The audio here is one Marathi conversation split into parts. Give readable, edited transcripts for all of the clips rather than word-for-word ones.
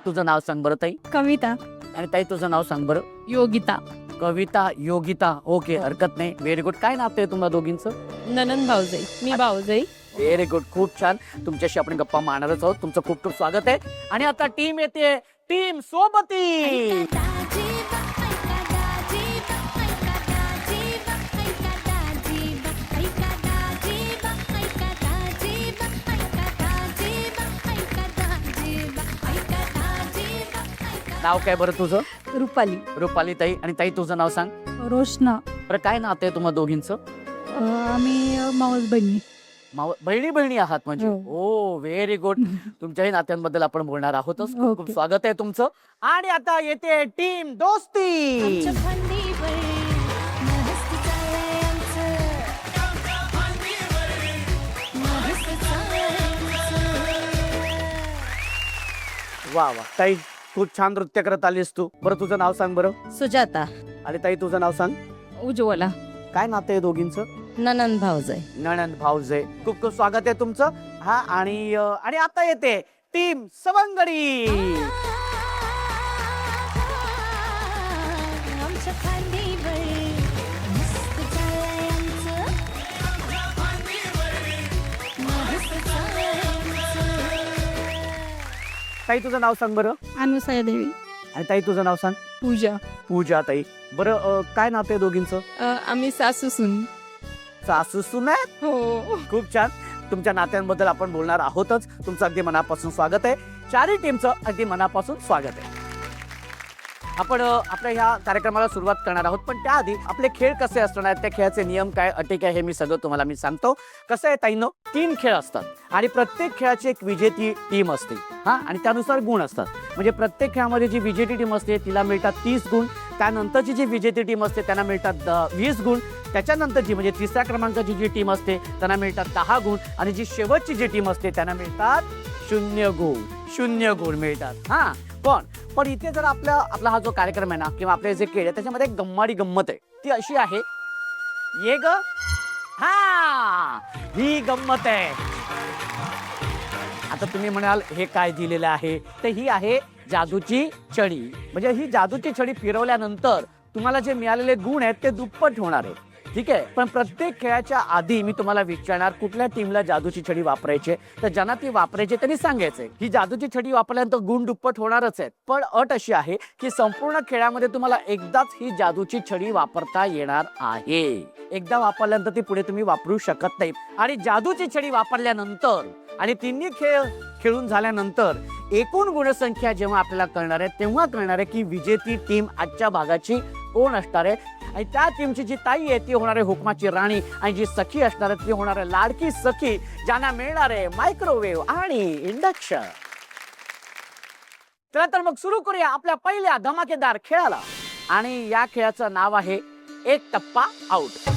तुझं नाव सांग बरं ताई. कविता. आणि ताई तुझं नाव सांग बरं. योगिता. कविता, योगिता. ओके, हरकत नाही. Very good. काय नाव आहे तुम्हाला दोघींचं? ननंद भाऊजाई. मी भाऊजाई. Very good. खूप छान. तुमच्याशी आपण गप्पा मारणारच आहोत. तुमचं खूप खूप स्वागत आहे. आणि आता टीम येते, टीम सोबती. नाव काय बरं तुझं? रुपाली. रुपाली ताई. आणि ताई तुझं नाव सांग रोशना. बरं. काय नातं आहे तुम्हाला दोघींचं? आम्ही मावस बहिणी. बहिणी बहिणी आहात म्हणजे. ओ व्हेरी गुड. तुमच्याही नात्यांबद्दल आपण बोलणार आहोतच. खूप खूप स्वागत आहे तुमचं. आणि आता येते टीम दोस्ती. वा वा ताई, खूप छान नृत्य करत आलीस तू. बरं तुझं नाव सांग बरं. सुजाता. आणि ताई तुझं नाव सांग. उज्ज्वला. काय नातं आहे दोघींचं? ननंद भाऊजाई. नणंद भाऊजे. खूप खूप स्वागत आहे तुमचं. हा आणि आता येते टीम सवंगडी. ताई तुझं नाव सांग बरं. अनुसया देवी. आणि ताई तुझं नाव सांग. पूजा. पूजा ताई. बरं काय नातं आहे दोघींचं? आम्ही सासू सून. सासू सुना. हो. खूप छान. तुमच्या नात्यांबद्दल आपण बोलणार आहोतच. तुमचं अगदी मनापासून स्वागत आहे. चारही टीमचं अगदी मनापासून स्वागत आहे. आपण आपल्या ह्या कार्यक्रमाला सुरुवात करणार आहोत. पण त्याआधी आपले खेळ कसे असणार आहेत, त्या खेळाचे नियम काय, अटी काय, हे मी सगळं तुम्हाला सांगतो. कसं आहे ताईंनो, 3 खेळ असतात आणि प्रत्येक खेळाची एक विजेती टीम असते. हा, आणि त्यानुसार गुण असतात. म्हणजे प्रत्येक खेळामध्ये जी विजेती टीम असते तिला मिळतात 30 गुण. त्यानंतरची जी विजेती टीम असते त्यांना मिळतात 20 गुण. त्याच्यानंतरची म्हणजे तिसऱ्या क्रमांकाची जी टीम असते त्यांना मिळतात 10 गुण. आणि जी शेवटची जी टीम असते त्यांना मिळतात 0 गुण. 0 गुण मिळतात. हा, पण इथे जर आपला हा जो कार्यक्रम आहे ना, किंवा आपले जे खेळ आहे, त्याच्यामध्ये एक गम्माडी गंमत आहे. ती अशी आहे, ये ग. हा, ही गंमत आहे. आता तुम्ही म्हणाल हे काय दिलेलं आहे, तर ही आहे जादूची छडी. म्हणजे ही जादूची छडी फिरवल्यानंतर तुम्हाला जे मिळालेले गुण आहेत ते दुप्पट होणार आहे. ठीक आहे. पण प्रत्येक खेळाच्या आधी मी तुम्हाला विचारणार कुठल्या टीमला जादूची छडी वापरायची, तर ज्यांना ती वापरायची त्यांनी सांगायचंय ही जादूची छडी वापरल्यानंतर गुण दुप्पट होणारच आहेत. पण अट अशी आहे की संपूर्ण खेळामध्ये तुम्हाला एकदाच ही जादूची छडी वापरता येणार आहे. एकदा वापरल्यानंतर ती पुढे तुम्ही वापरू शकत नाही. आणि जादूची छडी वापरल्यानंतर आणि तिन्ही खेळ खेळून झाल्यानंतर एकूण गुणसंख्या जेव्हा आपल्याला कळणार आहे तेव्हा कळणार आहे की विजेती टीम आजच्या भागाची कोण असणार आहे. आणि त्या टीमची जी ताई आहे ती होणार आहे हुकमाची राणी, आणि जी सखी असणार आहे ती होणार आहे लाडकी सखी, ज्यांना मिळणार आहे मायक्रोवेव्ह आणि इंडक्शन. चला तर मग सुरू करूया आपल्या पहिल्या धमाकेदार खेळाला. आणि या खेळाचं नाव आहे एक टप्पा आउट.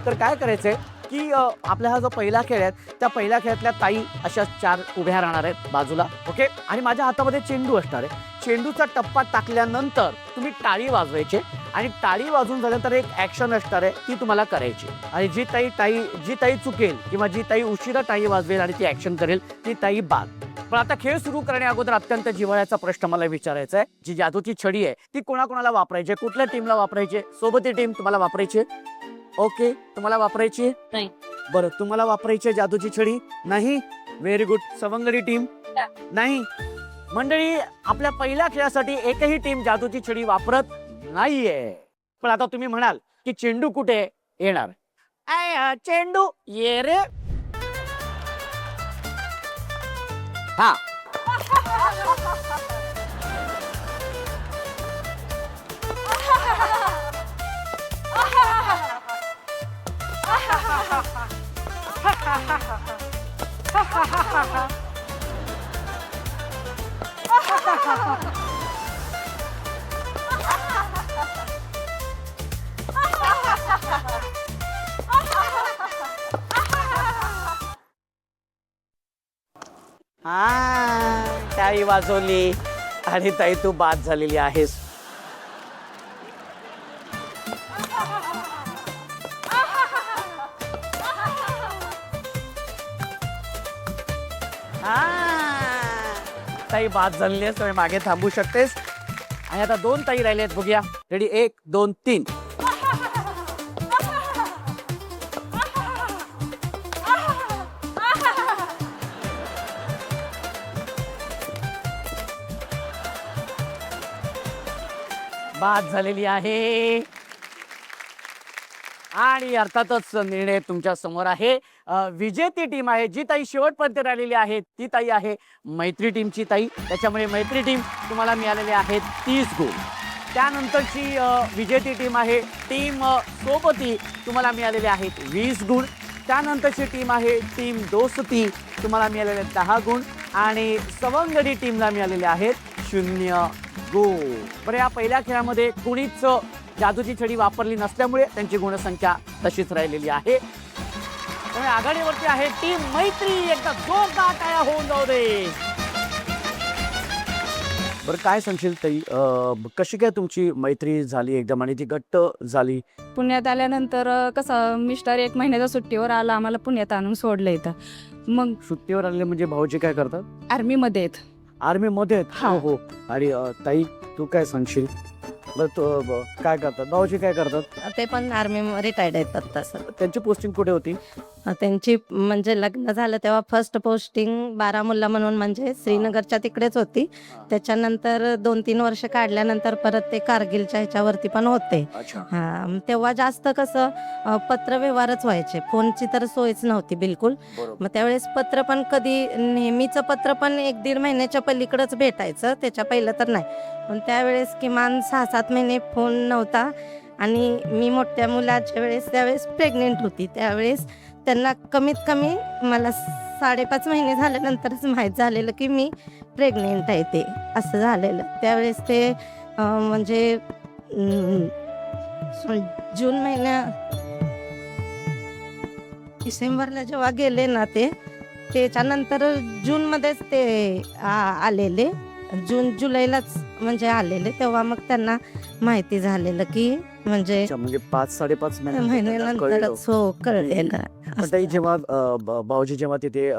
तर काय करायचंय की आपला हा जो पहिला खेळ आहे त्या पहिल्या खेळातल्या ताई अशा 4 उभ्या राहणार आहेत बाजूला. ओके. आणि माझ्या हातामध्ये चेंडू असणार आहे. चेंडूचा टप्पा टाकल्यानंतर तुम्ही टाळी वाजवायची, आणि टाळी वाजून झाल्यानंतर एक ऍक्शन असणार आहे ती तुम्हाला करायची. आणि जी ताई चुकेल किंवा जी ताई उशिरा टाळी वाजवेल आणि ती ऍक्शन करेल ती ताई बाद. पण आता खेळ सुरू करण्या अगोदर अत्यंत जिव्हाळ्याचा प्रश्न मला विचारायचा आहे, जी जादूची छडी आहे ती कोणाकोणाला वापरायची, कुठल्या टीमला वापरायची? सोबती टीम तुम्हाला वापरायची? ओके, तुम्हाला वापरायची नाही. बरं, तुम्हाला वापरायची जादूची छडी नाही. Very good. सवंगडी टीम नाही. मंडळी, आपल्या पहिल्या खेळासाठी एकही टीम जादूची छडी वापरत नाहीये. पण आता तुम्ही म्हणाल की चेंडू कुठे येणार? चेंडू ये रे. हा, टाळी वाजवली आणि ताई तू बाद झालेली आहेस. ताई बाद झालेली आहेस, तुम्ही मागे थांबू शकतेस. आणि आता 2 ताई राहिले आहेत, बघूया. रेडी, 1 2 3. बाद झालेली आहे. आणि अर्थातच निर्णय तुमच्या समोर आहे. विजेती टीम आहे, जी ताई शेवटपर्यंत राहिलेली आहे ती ताई आहे मैत्री टीमची ताई. त्याच्यामुळे मैत्री टीम तुम्हाला मिळालेले आहेत 30 गुण. त्यानंतरची विजेती टीम आहे टीम सोबती, तुम्हाला मिळालेले आहेत 20 गुण. त्यानंतरची टीम आहे टीम दोस्ती, तुम्हाला मिळालेले 10 गुण. आणि सवंगडी टीमला मिळालेले आहेत 0 गुण. बरं, या पहिल्या खेळामध्ये कुणीच जादूची छडी वापरली नसल्यामुळे त्यांची गुणसंख्या तशीच राहिलेली आहे. त्यामुळे आघाडीवरती आहे टीम मैत्री. एकदा जोरदार टाळ्या होऊन जाऊ दे. बरं, काय सांगशील ताई, कशी काय तुमची मैत्री झाली एकदम आणि ती घट्ट झाली? पुण्यात आल्यानंतर कसं मिस्टर 1 महिन्याच्या सुट्टीवर आला, आम्हाला पुण्यात आणून सोडलं इथं. मग सुट्टीवर आलेले म्हणजे भाऊजी काय करतात? आर्मीमध्ये आहेत. आर्मी मध्ये आहेत? हा. हो. आणि ताई, तू काय सांगशील? बरं, काय करतात भाऊजी, काय करतात? ते पण आर्मी रिटायर्ड आहेत तसं. त्यांची पोस्टिंग कुठे होती? त्यांची म्हणजे लग्न झालं तेव्हा फर्स्ट पोस्टिंग बारामुल्ला म्हणून म्हणजे श्रीनगरच्या तिकडेच होती. त्याच्यानंतर 2-3 वर्ष काढल्यानंतर परत ते कारगिलच्या ह्याच्यावरती पण होते. अच्छा. हा, तेव्हा जास्त कसं पत्रव्यवहारच व्हायचे, फोनची तर सोयच नव्हती बिलकुल. बरोबर. मग त्यावेळेस पत्र पण कधी नेहमीचं पत्र पण 1-1.5 महिन्याच्या पलीकडंच भेटायचं, त्याच्या पहिलं तर नाही. पण त्यावेळेस किमान 6-7 महिने फोन नव्हता. आणि मी मोठ्या मुलाच्या वेळेस त्यावेळेस प्रेग्नेंट होती. त्यावेळेस त्यांना कमीत कमी मला 5.5 महिने झाल्यानंतरच माहीत झालेलं की मी प्रेग्नेंट आहे, ते असं झालेलं. त्यावेळेस ते म्हणजे जून महिन्या डिसेंबरला जेव्हा गेले ना त्याच्यानंतर जूनमध्येच ते आलेले, जून-जुलैलाच म्हणजे आलेले. तेव्हा मग त्यांना माहिती झालेलं की म्हणजे 5-5.5 महिन्यानंतरच हो कळलेलं. ताई, जेव्हा भाऊजी जेव्हा तिथे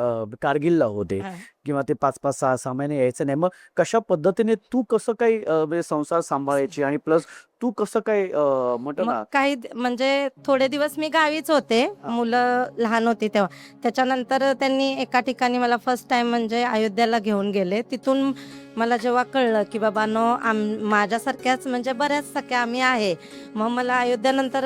कारगिलला होते हा. किंवा ते 5-6 महिने यायचं नाही, मग कशा पद्धतीने तू कसं काही म्हणजे संसार सांभाळायची आणि प्लस तू कसं काय म्हणतो ना? मग काही म्हणजे थोडे दिवस मी गावीच होते, मुलं लहान होती तेव्हा. त्याच्यानंतर त्यांनी एका ठिकाणी मला फर्स्ट टाइम म्हणजे अयोध्याला घेऊन गेले. तिथून मला जेव्हा कळलं की बाबा माझ्यासारख्याच म्हणजे बऱ्याच सख्या आम्ही आहे. मग मला अयोध्यानंतर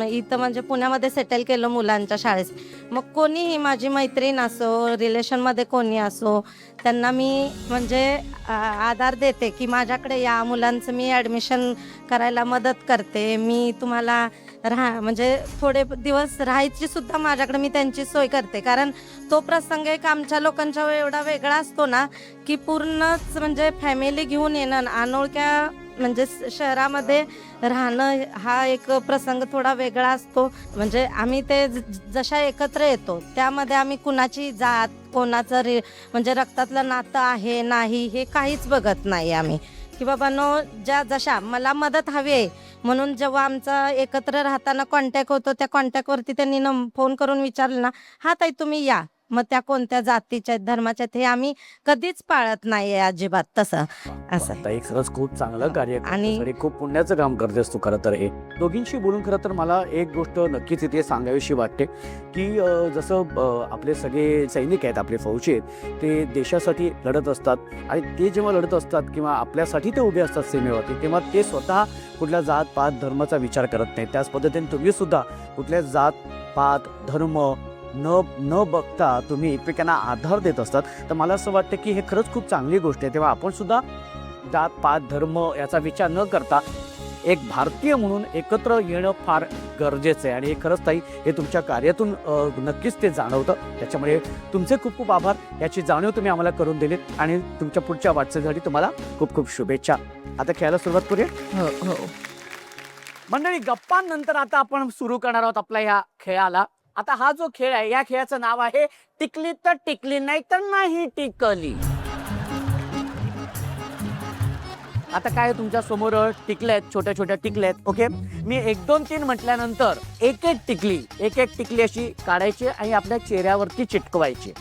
इथं म्हणजे पुण्यामध्ये सेटल केलं मुलांच्या शाळेत. मग कोणीही माझी मैत्रीण असो, रिलेशनमध्ये कोणी असो, त्यांना मी म्हणजे आधार देते की माझ्याकडे या, मुलांचं मी ॲडमिशन करायला मदत करते, मी तुम्हाला म्हणजे थोडे दिवस राहायची सुद्धा माझ्याकडे मी त्यांची सोय करते. कारण तो प्रसंग एक आमच्या लोकांच्या एवढा वेगळा असतो ना की पूर्णच म्हणजे फॅमिली घेऊन येणं, अनोळख्या म्हणजे शहरामध्ये राहणं हा एक प्रसंग थोडा वेगळा असतो. म्हणजे आम्ही ते जशा एकत्र येतो त्यामध्ये आम्ही कुणाची जात, कोणाचं म्हणजे रक्तातलं नातं आहे नाही हे काहीच बघत नाही आम्ही. की बाबा जशा मला मदत हवी आहे म्हणून जेव्हा आमचा एकत्र राहताना कॉन्टॅक्ट होतो, त्या कॉन्टॅक्टवरती त्यांनी फोन करून विचारलं ना, हा ताई तुम्ही या, मग त्या कोणत्या जातीच्या धर्माच्या हे आम्ही कधीच पाळत नाही अजिबात तसं असं. ताई, खरंच खूप चांगलं कार्य आणि आणि खूप पुण्याचं काम करतेस तू. खरं तर हे दोघींशी बोलून खरं तर मला एक गोष्ट नक्कीच इथे सांगावीशी वाटते की जसं आपले सगळे सैनिक आहेत, आपले फौजी आहेत, ते देशासाठी लढत असतात. आणि ते जेव्हा लढत असतात किंवा आपल्यासाठी ते उभे असतात सीमेवरती, तेव्हा ते स्वतः कुठल्या जात पात धर्माचा विचार करत नाही. त्याच पद्धतीने तुम्ही सुद्धा कुठल्या जात पात धर्म न बघता तुम्ही एकमेकांना आधार देत असतात. तर मला असं वाटतं की हे खरंच खूप चांगली गोष्ट आहे. तेव्हा आपण सुद्धा जात पात धर्म याचा विचार न करता एक भारतीय म्हणून एकत्र येणं फार गरजेचं आहे. आणि हे खरंच ताई, हे तुमच्या कार्यातून नक्कीच ते जाणवतं. त्याच्यामुळे तुमचे खूप खूप आभार. याची जाणीव तुम्ही आम्हाला करून दिलीत आणि तुमच्या पुढच्या वाटचालीसाठी तुम्हाला खूप खूप शुभेच्छा. आता खेळायला सुरुवात करूया. हो. मंडळी, गप्पांनंतर आता आपण सुरू करणार आहोत आपल्या ह्या खेळाला. आता हा जो खेळ आहे, या खेळाचं नाव आहे टिकली तर टिकली, नाही तर नाही टिकली. आता काय तुमच्या समोर टिकल्यात, छोट्या छोट्या टिकल्यात. ओके, मी 1 2 3 म्हटल्यानंतर एक एक टिकली अशी काढायची आणि आपल्या चेहऱ्यावरती चिटकवायची.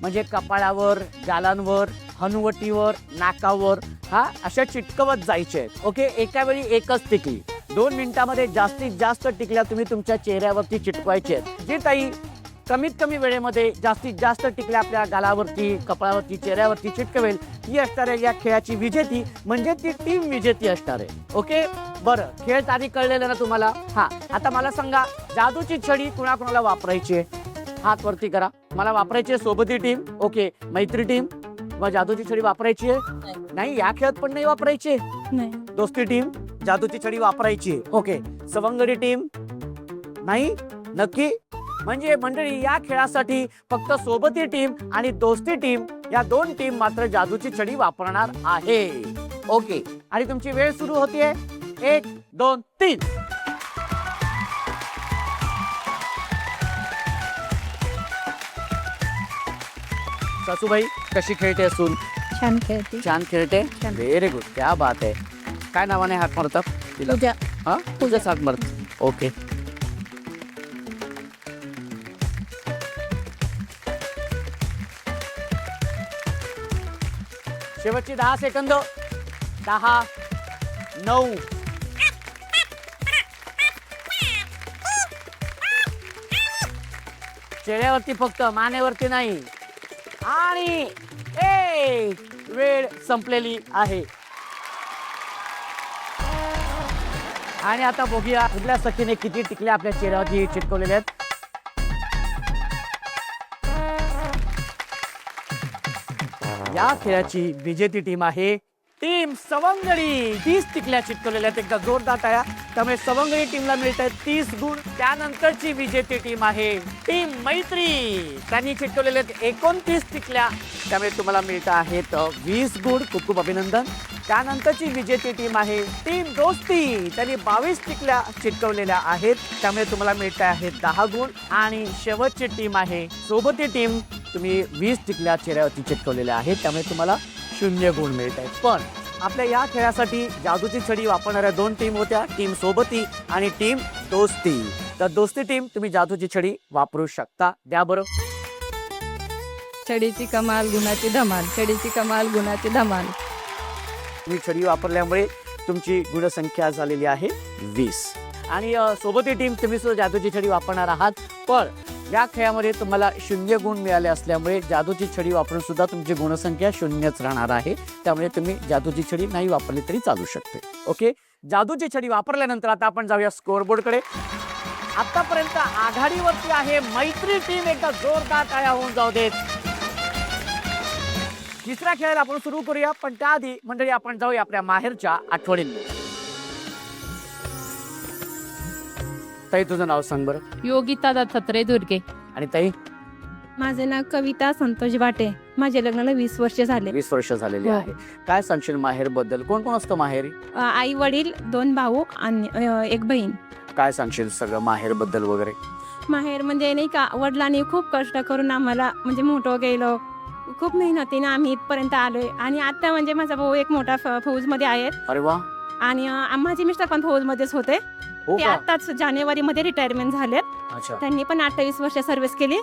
म्हणजे कपाळावर, गालांवर, हनुवटीवर, नाकावर अशा चिटकवत जायचे आहेत. ओके, एका वेळी एकच टिकली. 2 मिनिटामध्ये जास्तीत जास्त टिकल्या तुम्ही तुमच्या चेहऱ्यावरती चिटकवायचे आहेत. जी ताई कमीत कमी वेळेमध्ये जास्तीत जास्त टिकल्या आपल्या गालावरती, कपाळावरती, चेहऱ्यावरती चिटकवेल ही असणार आहे या खेळाची विजेती, म्हणजे ती टीम विजेती असणार आहे. ओके, बरं, खेळ तारी कळलेलं ना तुम्हाला? आता मला सांगा, जादूची छडी कुणाकुणाला वापरायची आहे? हात वरती करा. मला वापरायची आहे सोबती टीम, ओके, मैत्री टीम, मग जादूची छडी वापरायची आहे? नाही, या खेळात पण नाही वापरायची. नाही. दोस्ती टीम जादूची छडी वापरायची, ओके. सवंगडी टीम नाही, नक्की? म्हणजे मंडळी, या खेळासाठी फक्त सोबती टीम आणि दोस्ती टीम या 2 टीम मात्र जादूची छडी वापरणार आहे. ओके, आणि तुमची वेळ सुरू होतीये. 1 2 3. सासूबाई कशी खेळते असून? छान खेळते. छान खेळते. छान. व्हेरी गुड, क्या बात आहे. काय नावाने हाक मारतात तिला? पूजा. पूजाच हाक मारत. ओके, शेवटची 10 सेकंद. 10 9 चेहऱ्यावरती फक्त, मानेवरती नाही. आणि वेळ संपलेली आहे. आणि आता बघूया कुठल्या सखीने किती टिकल्या आपल्या चेहऱ्यावरती चिटकवलेल्या आहेत. या खेळाची विजेती टीम आहे टीम सवंगडी. 30 टिकल्या चिटकवलेल्या आहेत. एकदा जोरदार टाळ्या. त्यामुळे सवंगडी टीमला मिळत आहेत 30 गुण. त्यानंतरची विजेती टीम आहे टीम मैत्री. त्यांनी चिटकवलेल्या आहेत 29 टिकल्या, त्यामुळे तुम्हाला मिळत आहेत 20 गुण. खूप खूप अभिनंदन. त्यानंतरची विजेती टीम आहे टीम दोस्ती. त्यांनी 22 टिकल्या चिटकवलेल्या आहेत, त्यामुळे तुम्हाला मिळत आहेत 10 गुण. आणि शेवटची टीम आहे सोबती टीम. तुम्ही 20 टिकल्या चेहऱ्यावरती चिटकवलेल्या आहेत, त्यामुळे तुम्हाला 0 गुण मिळत आहेत. पण आपल्या या खेळासाठी जादूची छडी वापरणाऱ्या 2 टीम होत्या, टीम सोबती आणि टीम दोस्ती. तर दोस्ती टीम तुम्ही जादूची छडी वापरू शकता. द्या बरं. छडीची कमाल, गुणाची धमाल. छडीची कमाल, गुणाची धमाल. तुम्ही छडी वापरल्यामुळे तुमची गुणसंख्या झालेली आहे 20. आणि सोबती टीम तुम्ही सुद्धा जादूची छडी वापरणार आहात, पण या खेळामध्ये तुम्हाला 0 गुण मिळाले असल्यामुळे जादूची छडी वापरून सुद्धा तुमची गुणसंख्या 0च राहणार आहे. त्यामुळे तुम्ही जादूची छडी नाही वापरली तरी चालू शकते. ओके, जादूची छडी वापरल्यानंतर आता आपण जाऊया स्कोअरबोर्डकडे. आतापर्यंत आघाडीवरती आहे मैत्री टीम. एकदा जोरदार टाळ्या होऊन जाऊ देत. तिसऱ्या खेळाला आपण सुरू करूया, पण त्याआधी मंडळी आपण जाऊया आपल्या माहेरच्या आठवणींना. ताई, तुझं नाव सांग बरं. योगिता दत्तात्रय दुर्गे. आणि ताई? माझे नाव कविता संतोष बाटे. माझ्या लग्नाला 20 वर्ष झाले. 20 वर्ष झालेली हो. आहे. काय सांगशील माहेर बद्दल? कोण कोण असतं माहेरी? आई वडील, 2 भाऊ आणि 1 बहीण. काय सांगशील सगळं माहेर बद्दल वगैरे? माहेर म्हणजे नाही का, वडिलांनी खूप कष्ट करून आम्हाला म्हणजे मोठं केलं. खूप मेहनतीने आम्ही इथपर्यंत आलोय. आणि आता म्हणजे माझा भाऊ एक मोठा फौजमध्ये आहे. अरे वा. आणि माझे मिस्टर पण फौजमध्येच होते. हो ते का? आताच जानेवारीमध्ये रिटायरमेंट झालेत. अच्छा. त्यांनी पण 28 वर्ष सर्व्हिस केली.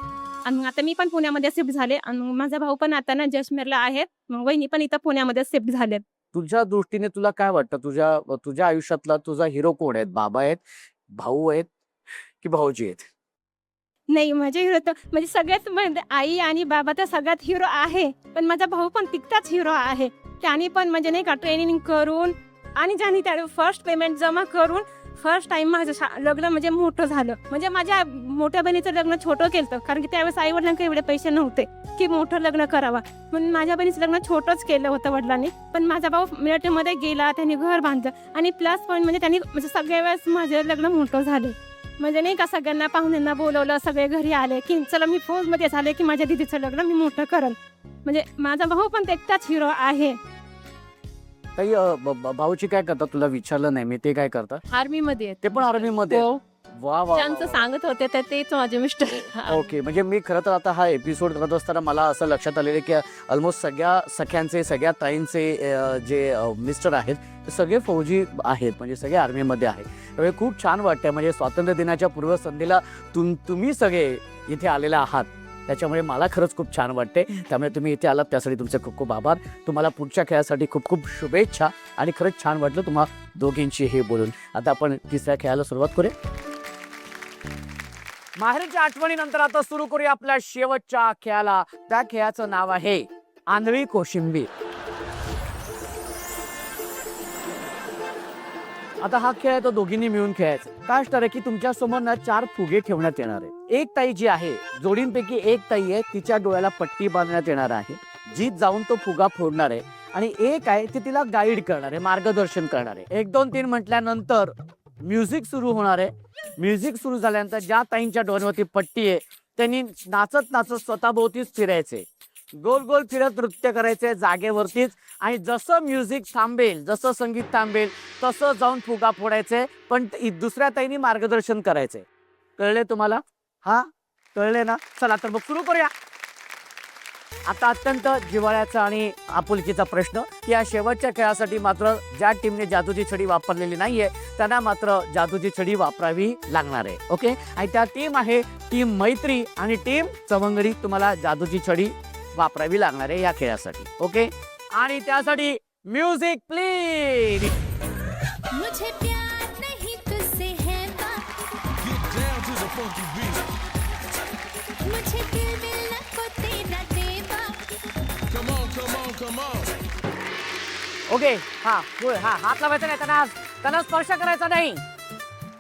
आणि मग आता मी पण पुण्यामध्ये शिफ्ट झाले. आणि मग माझा भाऊ पण आता ना जश्मीरला आहेत. मग वहिनी पण इथं पुण्यामध्ये शिफ्ट झालेत. तुझ्या दृष्टीने तुला काय वाटतं, तुझ्या आयुष्यातला तुझा हिरो कोण आहेत? बाबा आहेत, भाऊ आहेत की भाऊजी आहेत? नाही, माझे हिरो तर म्हणजे सगळ्यात म्हणजे आई आणि बाबा तर सगळ्यात हिरो आहे. पण माझा भाऊ पण तितकाच हिरो आहे. त्याने पण म्हणजे नाही का ट्रेनिंग करून आणि ज्याने त्या फर्स्ट पेमेंट जमा करून फर्स्ट टाइम माझं लग्न म्हणजे मोठं झालं. म्हणजे माझ्या मोठ्या बहिणीचं लग्न छोटं केलं, कारण की त्यावेळेस आई वडिलांकडे एवढे पैसे नव्हते की मोठं लग्न करावं. म्हणून माझ्या बहिणीचं लग्न छोटंच केलं होतं वडिलांनी. पण माझा भाऊ मिलिटरीमध्ये गेला, त्यांनी घर बांधलं. आणि प्लस पॉईंट म्हणजे त्यांनी म्हणजे सगळ्या वेळेस माझं लग्न मोठं झालं. म्हणजे नाही का, सगळ्यांना पाहुण्यांना बोलवलं, सगळे घरी आले की चला मी फौजमध्ये झाले की माझ्या दिदीचं लग्न मी मोठं करल. म्हणजे माझा भाऊ पण एकटाच हिरो आहे. ताई, भाऊची काय करतात? तुला विचारलं नाही मी. ते काय करतात? आर्मी मध्ये ते पण आर्मी मध्ये? हो. वा वा. ज्यांचं सांगत होते तर तेच माझे मिस्टर. ओके, म्हणजे मी खरं तर आता हा एपिसोड करत असताना मला असं लक्षात आलेलं की ऑलमोस्ट सगळ्या सख्यांचे, सगळ्या ताईंचे जे मिस्टर आहेत ते सगळे फौजी आहेत, म्हणजे सगळे आर्मीमध्ये आहेत. त्यामुळे खूप छान वाटतं. म्हणजे स्वातंत्र्य दिनाच्या पूर्वसंध्येला तुम्ही सगळे इथे आलेला आहात. त्याच्यामुळे मला खरंच खूप छान वाटते. त्यामुळे तुम्ही इथे आलात त्यासाठी तुमचे खूप खूप आभार. तुम्हाला पुढच्या खेळासाठी खूप खूप शुभेच्छा आणि खरंच छान वाटलं तुम्हा दोघींशी हे बोलून. आता आपण तिसऱ्या खेळाला सुरुवात करूया. माहेरच्या आठवणीनंतर आता सुरू करूया आपल्या शेवटच्या खेळाला. त्या खेळाचं नाव आहे आंधळी कोशिंबीर. आता हा खेळ आहे तो दोघींनी मिळून खेळायचा. काय असणार आहे की तुमच्या समोर ना 4 फुगे ठेवण्यात येणार आहे. एक ताई जी आहे, जोडींपैकी एक ताई आहे, तिच्या डोळ्याला पट्टी बांधण्यात येणार आहे, जी जाऊन तो फुगा फोडणार आहे. आणि एक आहे ती तिला गाईड करणार आहे, मार्गदर्शन करणार आहे. 1 2 3 म्हटल्यानंतर म्युझिक सुरू होणार आहे. म्युझिक सुरू झाल्यानंतर ज्या ताईंच्या डोळ्यावरती पट्टी आहे त्यांनी नाचत नाचत स्वतःभोवतीच फिरायचे, गोल गोल फिरत नृत्य करायचे जागेवरतीच. आणि जसं म्युझिक थांबेल, जसं संगीत थांबेल तसं जाऊन फुगा फोडायचे, पण दुसऱ्या ताईंनी मार्गदर्शन करायचे. कळले तुम्हाला? हा, कळले ना? चला तर मग सुरू करूया. आता अत्यंत जिव्हाळ्याचा आणि आपुलकीचा प्रश्न की या शेवटच्या खेळासाठी मात्र ज्या टीमने जादूची छडी वापरलेली नाहीये त्यांना मात्र जादूची छडी वापरावी लागणार आहे. ओके, आणि त्या टीम आहे टीम मैत्री आणि टीम सवंगडी. तुम्हाला जादूची छडी वापरावी लागणार आहे या खेळासाठी. ओके, आणि त्यासाठी म्युझिक प्लीज. मुझे प्यार नहीं तुझसे है मुझे दिल मिलना को तेरा देवा. ओके, हा बोल. हा, हात लावायचा नाही त्यांना, त्यांना स्पर्श करायचा नाही,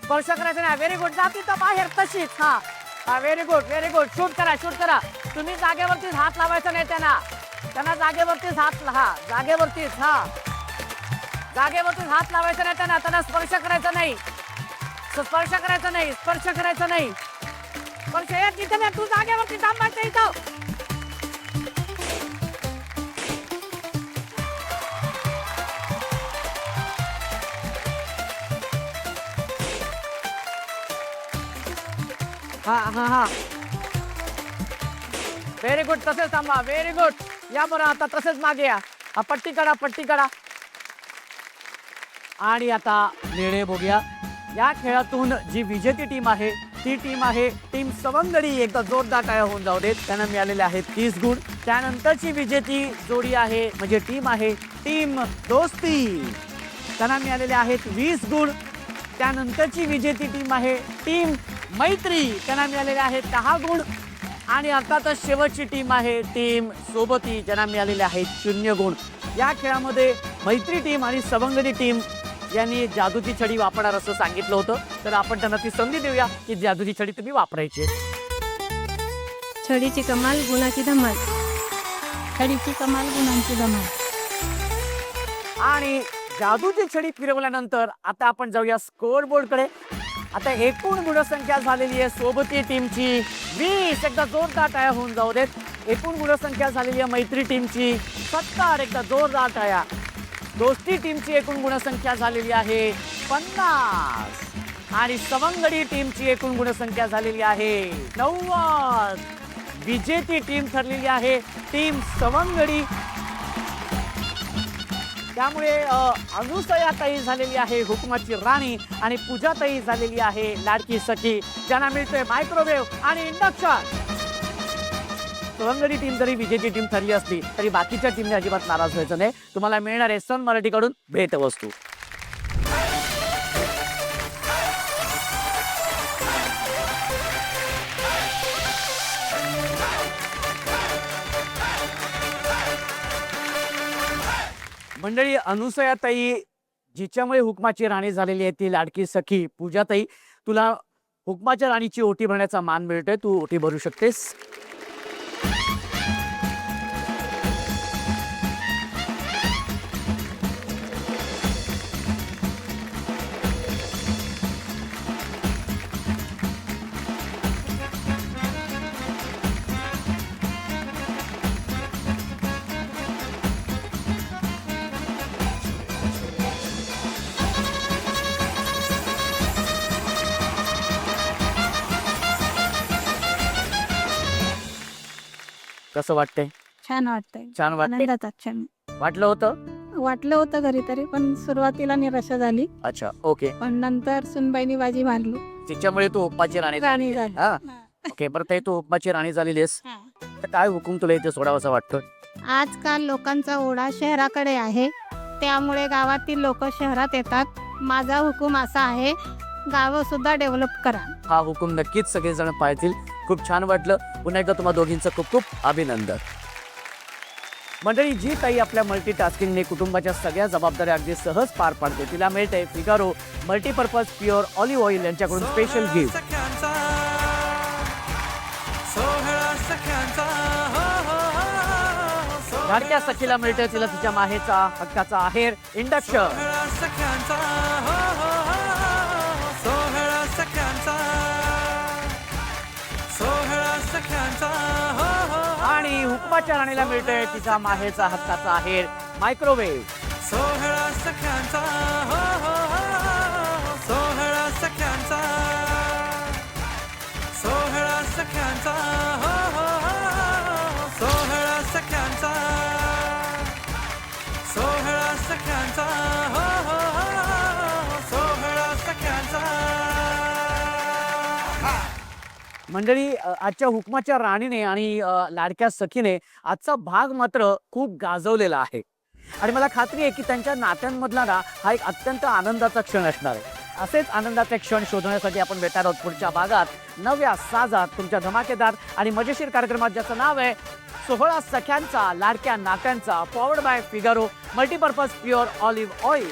स्पर्श करायचा नाही. Very good. जाती तर बाहेर तशीच. हा हा, very good, very good. Shoot करा, शूट करा. तुम्ही जागेवरतीच हात लावायचा नाही त्यांना, त्यांना जागेवरतीच हात, हा जागेवरतीच, हा जागेवरतीच हात लावायचा नाही त्यांना, त्यांना स्पर्श करायचा नाही, स्पर्श करायचा नाही, स्पर्श करायचा नाही, स्पर्श येत तिथे नाही. तू जागेवरती थांबायचं इथं. हा हा हा, व्हेरी गुड. तसेच थांबा, व्हेरी गुड. या बरं, आता तसेच मागे या. हा, पट्टी काढा, पट्टी काढा. आणि आता निर्णय बघूया. या खेळातून जी विजेती टीम आहे ती टीम आहे टीम सवंगडी. एकदा जोरदार टाळ्या होऊन जाऊ देत. त्यांना मिळालेले आहेत 30 गुण. त्यानंतरची विजेती जोडी आहे म्हणजे टीम आहे टीम दोस्ती. त्यांना मिळालेले आहेत 20 गुण. त्यानंतरची विजेती टीम आहे टीम मैत्री. त्यांना मिळालेले आहेत 10 गुण. आणि अर्थातच शेवटची टीम आहे टीम सोबती, ज्यांना मिळालेले आहेत 0 गुण. या खेळामध्ये मैत्री टीम आणि सवंगडी टीम यांनी जादूची छडी वापरणार असं सांगितलं होतं. तर आपण त्यांना ती संधी देऊया की जादूची छडी तुम्ही वापरायची. छडीची कमाल गुणाची धमाल. छडीची कमाल गुणांची धमाल. आणि जादूची छडी फिरवल्यानंतर आता आपण जाऊया स्कोअर बोर्डकडे. आता एकूण गुणसंख्या झालेली आहे सोबती टीमची 20. एकदा जोरदार टाळ्या होऊन जाऊ देत. एकूण गुणसंख्या झालेली आहे मैत्री टीमची 70. एकदा जोरदार टाळ्या. दोस्ती टीमची एकूण गुणसंख्या झालेली आहे 50. आणि सवंगडी टीमची एकूण गुणसंख्या झालेली आहे 90. विजेती टीम ठरलेली आहे टीम सवंगडी. त्यामुळे अनुसयाताई झालेली आहे हुकमाची राणी आणि पूजाताई झालेली आहे लाडकी सखी, ज्यांना मिळतोय मायक्रोवेव्ह आणि इंडक्शन. सवंगडी टीम जरी विजेती टीम ठरली असली तरी बाकीच्या टीमने अजिबात नाराज व्हायचं नाही. तुम्हाला मिळणार आहे सन मराठीकडून भेटवस्तू. मंडळी, अनुसयाताई जिच्यामुळे हुकमाची राणी झालेली आहे ती लाडकी सखी पूजाताई, तुला हुकमाच्या राणीची ओटी भरण्याचा मान मिळतोय. तू ओटी भरू शकतेस. कसं वाटतंय? छान वाटतंय. छान वाटतंय. आनंदाचा क्षण वाटलं होतं? वाटलं होतं घरी तरी, पण सुरुवातीला निराशा झाली, अच्छा, ओके. पण नंतर सुनबाईनी बाजी मारली, तिच्यामुळे तू हुकमाची राणी राणी झाली. हा, ओके, बरं ते तू उपमाची राणी झालेली आहेस, तर काय हुकूम तुला इथे सोडावासा वाटतोय? आजकाल लोकांचा ओढा शहराकडे आहे, त्यामुळे गावातील लोक शहरात येतात. माझा हुकूम असा आहे, गावं सुद्धा डेव्हलप करा. हा हुकूम नक्कीच सगळेजण पाळतील. खूप छान वाटलं. पुन्हा एकदा तुम्हा दोघींचं खूप खूप अभिनंदन. मंडळी, जी ताई आपल्या मल्टीटास्किंगने कुटुंबाच्या सगळ्या जबाबदाऱ्या अगदी सहज पार पाडते, तिला मिळते Figaro multipurpose pure olive oil यांच्याकडून स्पेशल गिफ्ट. लाडक्या सखीला मिळते तिला तिच्या माहेचा हक्काचा आहेर इंडक्शन. आणि हुकमाच्या राणीला मिळते तिचा माहेचा हक्काचा आहेर मायक्रोवेव्ह. मंडळी, आजच्या हुकमाच्या राणीने आणि लाडक्या सखीने आजचा भाग मात्र खूप गाजवलेला आहे आणि मला खात्री आहे की त्यांच्या नात्यांमधला ना हा एक अत्यंत आनंदाचा क्षण असणार आहे. असेच आनंदाचे क्षण शोधण्यासाठी आपण भेटणार आहोत पुढच्या भागात नव्या साजात तुमच्या धमाकेदार आणि मजेशीर कार्यक्रमात, ज्याचं नाव आहे 16 सख्यांचा लाडक्या नात्यांचा, powered by Figaro multipurpose pure olive oil.